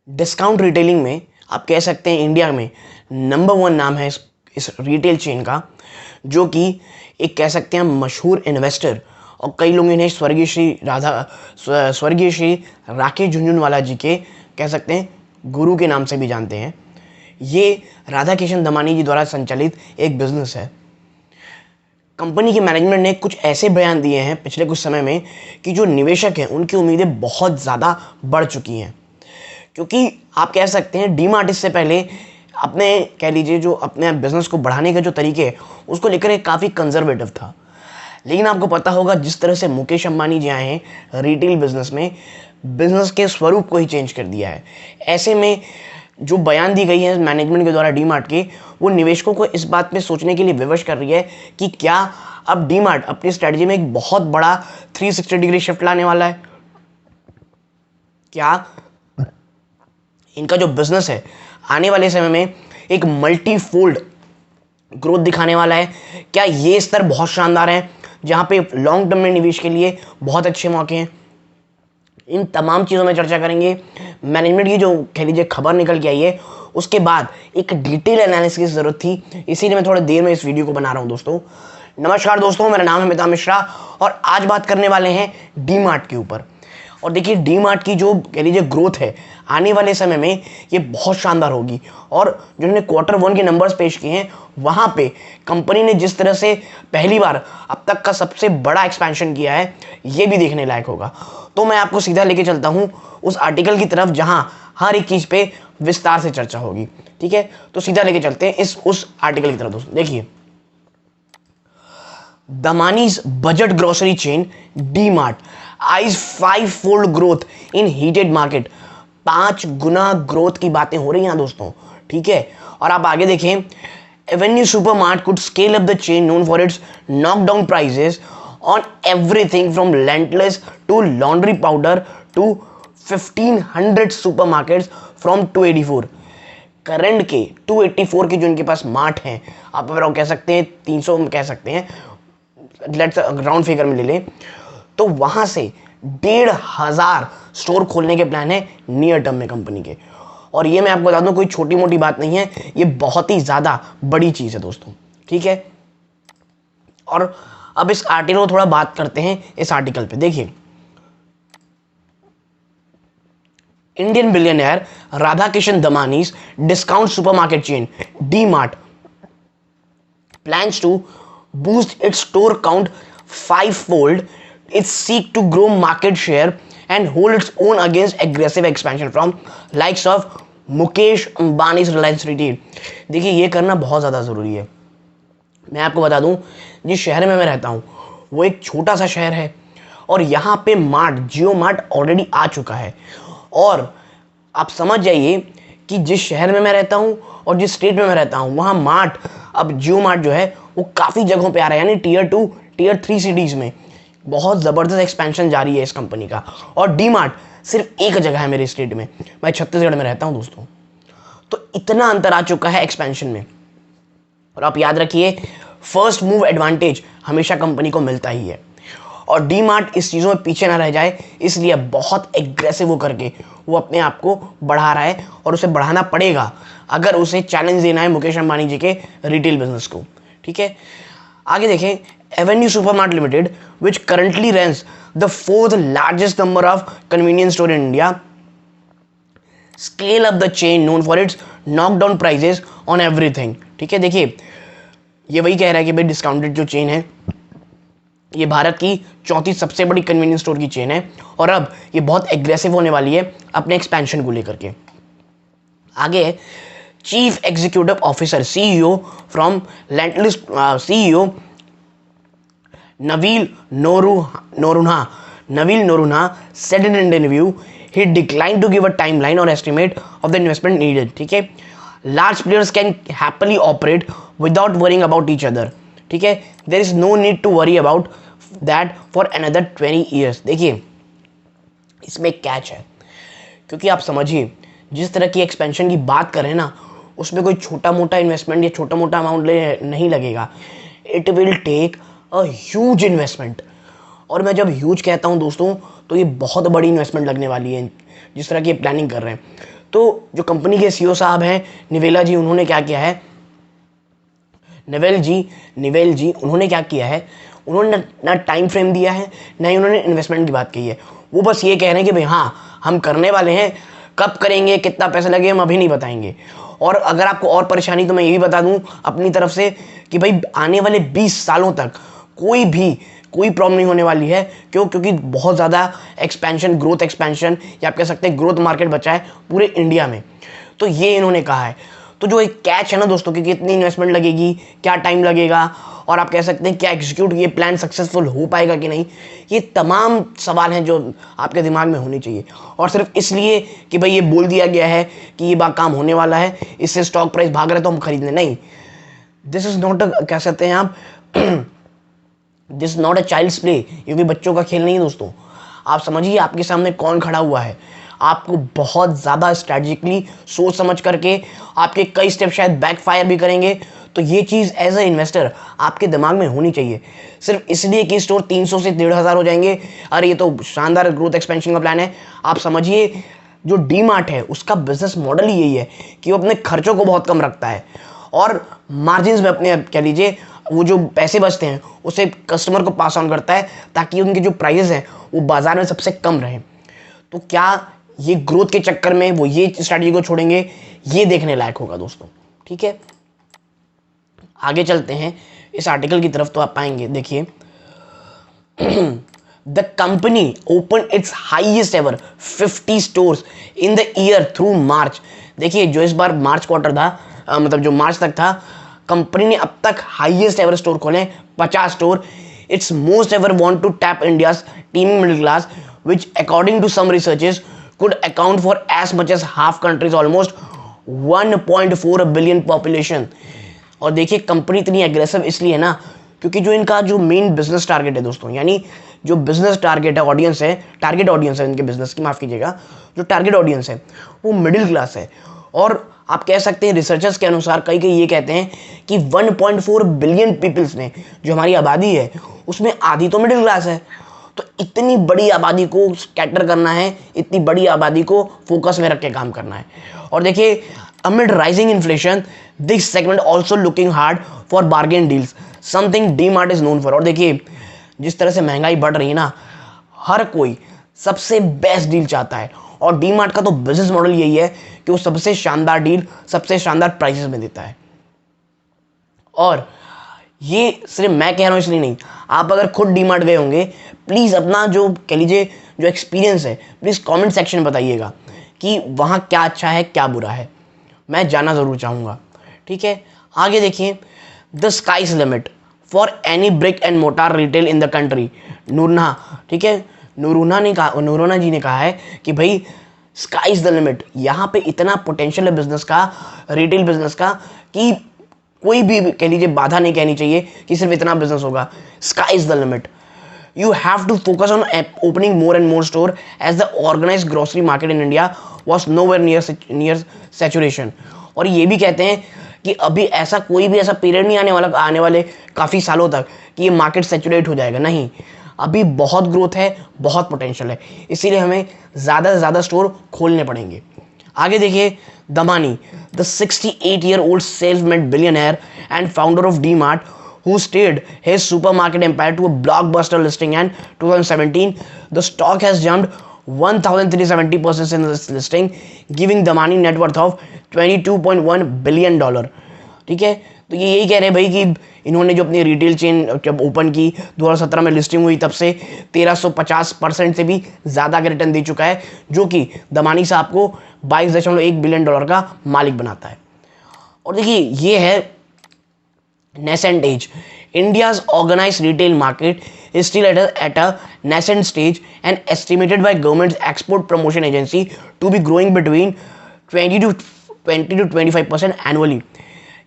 Discount retailing में आप कह सकते हैं इंडिया में नंबर 1 नाम है इस रिटेल चेन का, जो कि एक कह सकते हैं मशहूर इन्वेस्टर और कई लोग इन्हें स्वर्गीय श्री राकेश झुनझुनवाला जी के कह सकते हैं गुरु के नाम से भी जानते हैं। ये राधा किशन दमानी जी द्वारा संचालित एक बिजनेस है। कंपनी के मैनेजमेंट ने कुछ ऐसे बयान दिए हैं पिछले कुछ समय में कि जो निवेशक हैं उनकी उम्मीदें बहुत ज़्यादा बढ़ चुकी हैं, क्योंकि आप कह सकते हैं डीमार्ट इससे पहले अपने कह लीजिए जो अपने बिजनेस को बढ़ाने के जो तरीके हैं उसको लेकर काफ़ी कंजर्वेटिव था। लेकिन आपको पता होगा जिस तरह से मुकेश अंबानी जी आए हैं रिटेल बिजनेस में, बिजनेस के स्वरूप को ही चेंज कर दिया है। ऐसे में जो बयान दी गई है मैनेजमेंट के द्वारा डीमार्ट के, वो निवेशकों को इस बात में सोचने के लिए विवश कर रही है कि क्या अब डीमार्ट अपनी स्ट्रेटजी में एक बहुत बड़ा 360 डिग्री शिफ्ट लाने वाला है। क्या इनका जो बिजनेस है आने वाले समय में एक मल्टीफोल्ड ग्रोथ दिखाने वाला है। क्या ये स्तर बहुत शानदार है जहां पे लॉन्ग टर्म में निवेश के लिए बहुत अच्छे मौके हैं। इन तमाम चीज़ों में चर्चा करेंगे। मैनेजमेंट की जो कह लीजिए खबर निकल के आई है उसके बाद एक डिटेल एनालिसिस की ज़रूरत थी, इसीलिए मैं थोड़ी देर में इस वीडियो को बना रहा हूं दोस्तों। नमस्कार दोस्तों, मेरा नाम है मिता मिश्रा और आज बात करने वाले हैं डीमार्ट के ऊपर। और देखिए डीमार्ट की जो कह लीजिए ग्रोथ है आने वाले समय में ये बहुत शानदार होगी। और जो उन्होंने Q1 के नंबर्स पेश किए हैं वहाँ पे कंपनी ने जिस तरह से पहली बार अब तक का सबसे बड़ा एक्सपेंशन किया है ये भी देखने लायक होगा। तो मैं आपको सीधा लेके चलता हूँ उस आर्टिकल की तरफ जहाँ हर एक चीज़ पे विस्तार से चर्चा होगी। ठीक है, तो सीधा लेके चलते हैं उस आर्टिकल की तरफ। दोस्तों देखिए, Damani's budget grocery chain DMart eyes 5-fold growth in heated market. 5 गुना ग्रोथ की बातें हो रही हैं दोस्तों। ठीक है, और आप आगे देखें, Avenue Supermarts could scale up the chain known for its knockdown prices on everything from lentils to laundry powder to 1500 supermarkets from 284। Current के 284 के जो इनके पास मार्ट हैं, आप अगर कह सकते हैं 300 कह सकते हैं, लेट्स राउंड फिगर में ले लें, तो वहां से 1500 स्टोर खोलने के प्लान है नियर टर्म में कंपनी के। और ये मैं आपको बता दूं कोई छोटी मोटी बात नहीं है, ये बहुत ही ज्यादा बड़ी चीज है दोस्तों। ठीक है, और अब इस आर्टिकल को थोड़ा बात करते हैं। इस आर्टिकल पे देखिए, Indian billionaire Radha Kishan Damani's discount supermarket chain DMart plans to boost its store count 5-fold. It seek to grow market share and hold its own against aggressive expansion from likes of Mukesh Ambani's Reliance retail. देखिए ये करना बहुत ज़्यादा ज़रूरी है। मैं आपको बता दूं, जिस शहर में मैं रहता हूं वो एक छोटा सा शहर है और यहाँ पे जियो मार्ट ऑलरेडी आ चुका है। और आप समझ जाइए कि जिस शहर में मैं रहता हूँ और जिस स्टेट में मैं रहता हूँ वहाँ अब जियो मार्ट जो है वो काफ़ी जगहों पे आ रहा है, यानी Tier 2 Tier 3 सिटीज़ में बहुत ज़बरदस्त एक्सपेंशन जारी है इस कंपनी का। और डीमार्ट सिर्फ एक जगह है मेरे स्टेट में, मैं छत्तीसगढ़ में रहता हूँ दोस्तों। तो इतना अंतर आ चुका है एक्सपेंशन में। और आप याद रखिए, फर्स्ट मूव एडवांटेज हमेशा कंपनी को मिलता ही है और डीमार्ट इस चीज़ों में पीछे ना रह जाए, इसलिए बहुत एग्रेसिव हो करके वो अपने आप को बढ़ा रहा है और उसे बढ़ाना पड़ेगा अगर उसे चैलेंज देना है मुकेश अंबानी जी के रिटेल बिजनेस को। ठीक है, आगे देखें, Avenue supermart limited which currently runs the 4th largest number of convenience store in India scale up the chain known for its knockdown prices on everything. ठीक है, देखिए ये वही कह रहा है कि भाई डिस्काउंटेड जो चेन है ये भारत की 4थी सबसे बड़ी कन्वीनियंस स्टोर की चेन है और अब ये बहुत एग्रेसिव होने वाली है अपने एक्सपेंशन को लेकर के। आगे, chief executive officer CEO from lentils CEO Neville Noronha said in an interview he declined to give a timeline or estimate of the investment needed. ठीक है, large players can happily operate without worrying about each other. ठीक है, there is no need to worry about that for another 20 years. देखिए इसमें catch है, क्योंकि आप समझिए जिस तरह की एक्सपेंशन की बात करें ना, उसमें कोई छोटा मोटा इन्वेस्टमेंट या छोटा मोटा अमाउंट नहीं लगेगा। It will take a huge investment. और मैं जब ह्यूज कहता हूं दोस्तों तो ये बहुत बड़ी इन्वेस्टमेंट लगने वाली है जिस तरह की प्लानिंग कर रहे हैं। तो जो कंपनी के सीईओ साहब हैं निवेला जी, उन्होंने क्या किया है, निवेल जी उन्होंने क्या किया है, उन्होंने ना टाइम फ्रेम दिया है, ना ही उन्होंने इन्वेस्टमेंट की बात कही है। वो बस ये कह रहे हैं कि भाई हाँ हम करने वाले हैं, कब करेंगे, कितना पैसा लगे, हम अभी नहीं बताएंगे। और अगर आपको और परेशानी तो मैं ये भी बता दूं अपनी तरफ से कि भाई आने वाले 20 सालों तक कोई प्रॉब्लम नहीं होने वाली है। क्योंकि बहुत ज़्यादा एक्सपेंशन, ग्रोथ एक्सपेंशन, या आप कह सकते हैं ग्रोथ मार्केट बचा है पूरे इंडिया में। तो ये इन्होंने कहा है। तो जो एक कैच है ना दोस्तों कि कितनी इन्वेस्टमेंट लगेगी, क्या टाइम लगेगा, और आप कह सकते हैं क्या एग्जीक्यूट ये प्लान सक्सेसफुल हो पाएगा कि नहीं, ये तमाम सवाल हैं जो आपके दिमाग में होने चाहिए। और सिर्फ इसलिए कि भाई ये बोल दिया गया है कि ये काम होने वाला है, इससे स्टॉक प्राइस भाग रहा है तो हम खरीदने, नहीं। दिस इज नॉट कह सकते हैं आप this not a child's play, ये भी बच्चों का खेल नहीं है दोस्तों। आप समझिए आपके सामने कौन खड़ा हुआ है, आपको बहुत ज़्यादा स्ट्रैटेजिकली सोच समझ करके, आपके कई स्टेप शायद बैकफायर भी करेंगे। तो ये चीज़ एज अ इन्वेस्टर आपके दिमाग में होनी चाहिए। सिर्फ इसलिए कि स्टोर 300 से 1500 हो जाएंगे, अरे ये तो शानदार ग्रोथ एक्सपेंशन का प्लान है। आप समझिए जो डी मार्ट है उसका बिजनेस मॉडल ही यही है कि वो अपने खर्चों को बहुत कम रखता है और मार्जिन में अपने कह लीजिए वो जो पैसे बचते हैं उसे कस्टमर को पास ऑन करता है ताकि उनके जो प्राइसेस हैं वो बाजार में सबसे कम रहें। तो क्या ये ग्रोथ के चक्कर में वो ये स्ट्रैटेजी को छोड़ेंगे, ये देखने लायक होगा दोस्तों। ठीक है, आगे चलते हैं इस आर्टिकल की तरफ। तो आप पाएंगे, देखिए the company open its highest ever 50 stores in the year through March. देखिए जो इस बार मार्च क्वार्टर था, मतलब जो मार्च तक था, कंपनी ने अब तक हाईएस्ट एवर स्टोर खोले 50 store. It's most ever want to tap India's teeming middle class which according to some researches could account for as much as half country's almost 1.4 billion population। और देखिए company इतनी aggressive इसलिए है ना क्योंकि जो इनका जो मेन बिजनेस टारगेट है दोस्तों, यानी जो बिजनेस टारगेट है, ऑडियंस है, टारगेट ऑडियंस है इनके बिजनेस की, माफ कीजिएगा, जो टारगेट ऑडियंस है वो मिडिल क्लास है। और आप कह सकते हैं रिसर्चर्स के अनुसार कई ये कहते हैं कि 1.4 बिलियन पीपल्स में जो हमारी आबादी है उसमें आधी तो मिडिल क्लास है। तो इतनी बड़ी आबादी को कैटर करना है, इतनी बड़ी आबादी को फोकस में रख के काम करना है। और देखिए amid rising inflation this segment also looking hard for bargain deals, something D mart is known for. और देखिए जिस तरह से महंगाई बढ़ रही है ना, हर कोई सबसे बेस्ट डील चाहता है और डी मार्ट का तो बिजनेस मॉडल यही है कि वो सबसे शानदार डील सबसे शानदार प्राइसेस में देता है। और ये सिर्फ मैं कह रहा हूं इसलिए नहीं, आप अगर खुद डी मार्ट गए होंगे प्लीज़ अपना जो कह लीजिए जो एक्सपीरियंस है प्लीज़ कमेंट सेक्शन में बताइएगा कि वहाँ क्या अच्छा है क्या बुरा है, मैं जानना ज़रूर चाहूँगा। ठीक है, आगे देखिए the sky's limit for any brick and mortar retail in the country, Noronha. ठीक है, नूरना जी ने कहा है कि भाई स्काइज द लिमिट, यहाँ पे इतना पोटेंशियल है बिजनेस का, रिटेल बिजनेस का, कि कोई भी कह लीजिए बाधा नहीं कहनी चाहिए कि सिर्फ इतना बिजनेस होगा। Sky is the limit. You have to focus on opening more and more store as the organised grocery market in India was nowhere near saturation. और ये भी कहते हैं कि अभी ऐसा कोई भी ऐसा पीरियड नहीं आने वाले काफ़ी सालों तक कि ये मार्केट सैचुरेट हो जाएगा, नहीं। अभी बहुत ग्रोथ है, बहुत पोटेंशियल है, इसीलिए हमें ज़्यादा से ज़्यादा स्टोर खोलने पड़ेंगे। आगे देखिए Damani, the 68-year-old self-made billionaire and founder of D-Mart, who stayed his supermarket empire to a blockbuster listing in 2017. The stock has jumped 1,370% in this listing, giving Damani net worth of $22.1 billion. ठीक है, तो ये यही कह रहे हैं भाई कि इन्होंने जो अपनी रिटेल चेन जब ओपन की 2017 में लिस्टिंग हुई तब से 1350% से भी ज़्यादा का रिटर्न दे चुका है, जो कि दमानी साहब को $22.1 बिलियन का मालिक बनाता है। और देखिए ये है nascent age. India's organized retail market is still at a nascent stage and estimated by government's export promotion agency to be growing between 20 to 25% annually.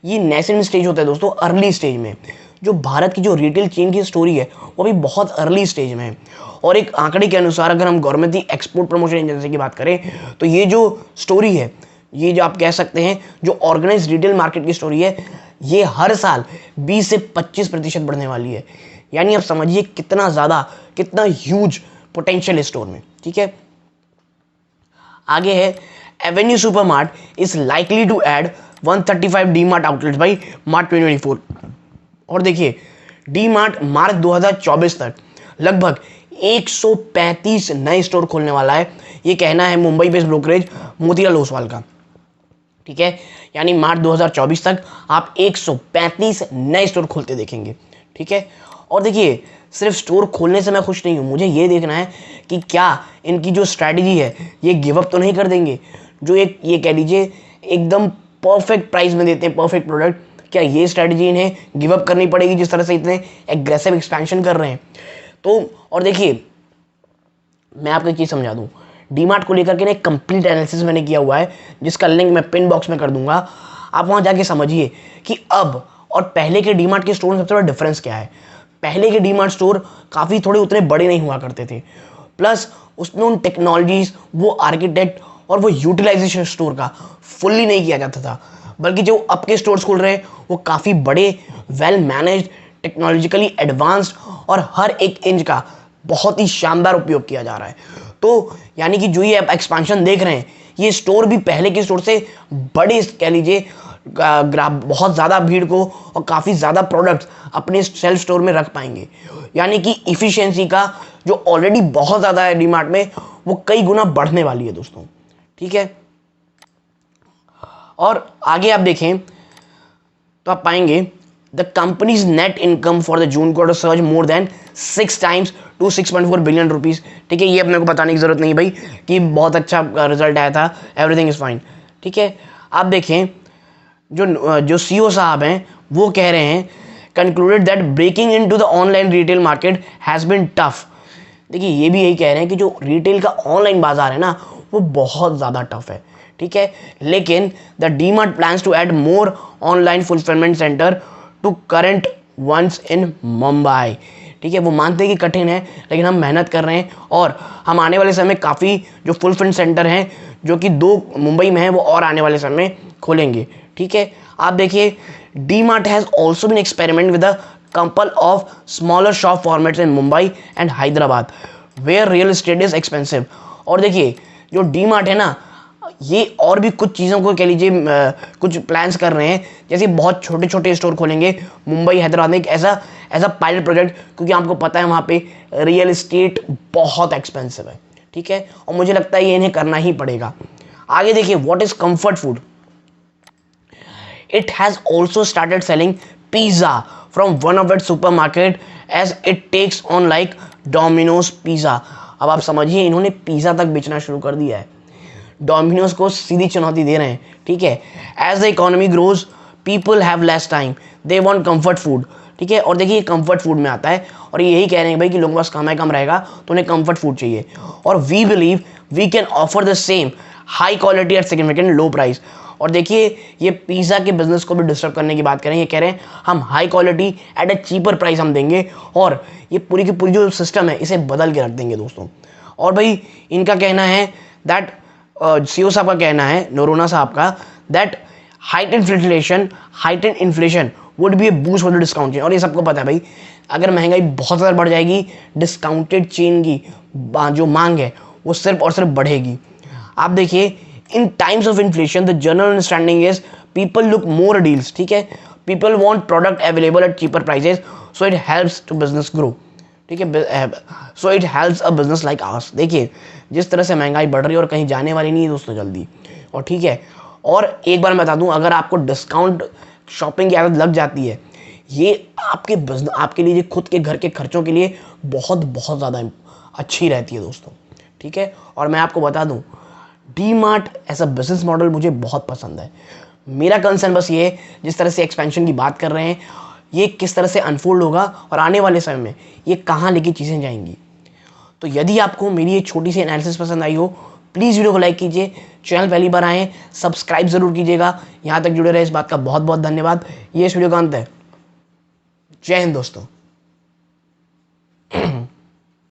ये नेसेंट स्टेज होता है दोस्तों, अर्ली स्टेज में। जो भारत की जो रिटेल चेन की story है वो अभी बहुत अर्ली स्टेज में है। और एक आंकड़े के अनुसार अगर हम गवर्नमेंट की एक्सपोर्ट प्रमोशन एजेंसी की बात करें तो ये जो स्टोरी है, ये जो आप कह सकते हैं जो ऑर्गेनाइज रिटेल मार्केट की स्टोरी है, ये हर साल 20 से 25% बढ़ने वाली है। यानी आप समझिए कितना ज़्यादा, कितना ह्यूज पोटेंशियल है स्टोर में। ठीक है, आगे है Avenue Supermart is likely to add 135 DMart outlets by March 2024. और देखिए DMart मार्च 2024 तक लगभग 135 नए स्टोर खोलने वाला है, ये कहना है मुंबई बेस्ड ब्रोकरेज मोतीलाल ओसवाल का। ठीक है, यानी मार्च 2024 तक आप 135 नए स्टोर खोलते देखेंगे। ठीक है, और देखिए सिर्फ स्टोर खोलने से मैं खुश नहीं हूँ, मुझे ये देखना है कि क्या इनकी जो स्ट्रैटेजी है ये गिव अप तो नहीं कर देंगे। जो एक ये कह लीजिए एकदम परफेक्ट प्राइस में देते हैं परफेक्ट प्रोडक्ट, क्या ये स्ट्रैटेजी इन्हें गिव अप करनी पड़ेगी जिस तरह से इतने एग्रेसिव एक्सपेंशन कर रहे हैं। तो और देखिए मैं आपको एक चीज़ समझा दूँ, डीमार्ट को लेकर के ना एक कंप्लीट एनालिसिस मैंने किया हुआ है जिसका लिंक मैं पिन बॉक्स में कर दूंगा, आप वहाँ जाके समझिए कि अब और पहले के डीमार्ट के स्टोर में सबसे बड़ा डिफरेंस क्या है। पहले के डीमार्ट स्टोर काफ़ी थोड़े उतने बड़े नहीं हुआ करते थे, प्लस उसमें उन टेक्नोलॉजीज, वो आर्किटेक्ट और वो यूटिलाइजेशन स्टोर का फुल्ली नहीं किया जाता था, बल्कि जो अब के स्टोर्स खुल रहे हैं वो काफ़ी बड़े, वेल मैनेज्ड, टेक्नोलॉजिकली एडवांस्ड और हर एक इंच का बहुत ही शानदार उपयोग किया जा रहा है। तो यानी कि जो ये आप एक्सपांशन देख रहे हैं, ये स्टोर भी पहले के स्टोर से बड़े कह लीजिए बहुत ज़्यादा भीड़ को और काफ़ी ज़्यादा प्रोडक्ट्स अपने सेल्फ स्टोर में रख पाएंगे। यानी कि इफ़िशियंसी का जो ऑलरेडी बहुत ज़्यादा है डीमार्ट में, वो कई गुना बढ़ने वाली है दोस्तों। ठीक है, और आगे आप देखें तो आप पाएंगे the company's net income for the June quarter surge more than 6 times to 6.4 billion rupees. ठीक है, ये अपने को बताने की जरूरत नहीं भाई कि बहुत अच्छा रिजल्ट आया था, एवरीथिंग इज़ फाइन। ठीक है, आप देखें जो सीईओ साहब हैं वो कह रहे हैं concluded that breaking into the online retail market has been tough. देखिए ये भी यही कह रहे हैं कि जो रिटेल का ऑनलाइन बाजार है ना वो बहुत ज़्यादा टफ है। ठीक है, लेकिन the DMart plans to add more online fulfilment centre to current ones in Mumbai. ठीक है, वो मानते हैं कि कठिन है लेकिन हम मेहनत कर रहे हैं और हम आने वाले समय काफ़ी जो फुलफिलमेंट सेंटर हैं जो कि 2 मुंबई में हैं वो और आने वाले समय में खोलेंगे। ठीक है, आप देखिए DMart has also been experiment with a couple of smaller shop formats in Mumbai and Hyderabad where real estate is expensive. और देखिए जो डीमार्ट है ना ये और भी कुछ चीज़ों को कह लीजिए कुछ प्लान्स कर रहे हैं, जैसे बहुत छोटे छोटे स्टोर खोलेंगे मुंबई हैदराबाद में, एक ऐसा पायलट प्रोजेक्ट, क्योंकि आपको पता है वहाँ पे रियल एस्टेट बहुत एक्सपेंसिव है। ठीक है, और मुझे लगता है ये इन्हें करना ही पड़ेगा। आगे देखिए what is comfort food. It has also started selling pizza from one of its supermarket as it takes on like Domino's pizza। अब आप समझिए इन्होंने पिज़्ज़ा तक बेचना शुरू कर दिया है, डोमिनोज को सीधी चुनौती दे रहे हैं। ठीक है, as the economy grows people have less time, they want comfort food. ठीक है, और देखिए कंफर्ट फूड में आता है और यही कह रहे हैं भाई कि लोगों के पास समय कम रहेगा तो उन्हें कंफर्ट फूड चाहिए, और we believe we can offer the same high quality at significant low price. और देखिए ये पिज़्ज़ा के बिजनेस को भी डिस्टर्ब करने की बात करें, ये कह रहे हैं हम हाई क्वालिटी एट ए चीपर प्राइस हम देंगे और ये पूरी की पूरी जो सिस्टम है इसे बदल के रख देंगे दोस्तों। और भाई इनका कहना है दैट सीईओ साहब का कहना है, नोरोना साहब का, that heightened inflation would be A boost for the discount chain. और ये सबको पता है भाई अगर महंगाई बहुत ज़्यादा बढ़ जाएगी डिस्काउंटेड चेन की जो मांग है वो सिर्फ और सिर्फ बढ़ेगी। आप देखिए in times of inflation the general understanding is people look more deals। ठीक है, people want product available at cheaper prices so it helps to business grow। ठीक है, so it helps a business like ours। देखिए जिस तरह से महंगाई बढ़ रही है और कहीं जाने वाली नहीं है दोस्तों जल्दी। और ठीक है, और एक बार मैं बता दूं अगर आपको डिस्काउंट शॉपिंग की आदत लग जाती है ये आपके बिजनेस आपके लिए खुद के घर के खर्चों के लिए बहुत बहुत ज़्यादा अच्छी रहती है दोस्तों। ठीक है, और मैं आपको बता दूँ डीमार्ट ऐसा बिजनेस मॉडल मुझे बहुत पसंद है। मेरा कंसर्न बस ये है जिस तरह से एक्सपेंशन की बात कर रहे हैं ये किस तरह से अनफोल्ड होगा और आने वाले समय में ये कहाँ लेके चीज़ें जाएंगी। तो यदि आपको मेरी ये छोटी सी एनालिसिस पसंद आई हो प्लीज़ वीडियो को लाइक कीजिए, चैनल पहली बार आए सब्सक्राइब ज़रूर कीजिएगा। यहाँ तक जुड़े रहे इस बात का बहुत बहुत धन्यवाद। ये इस वीडियो का अंत है। जय हिंद दोस्तों।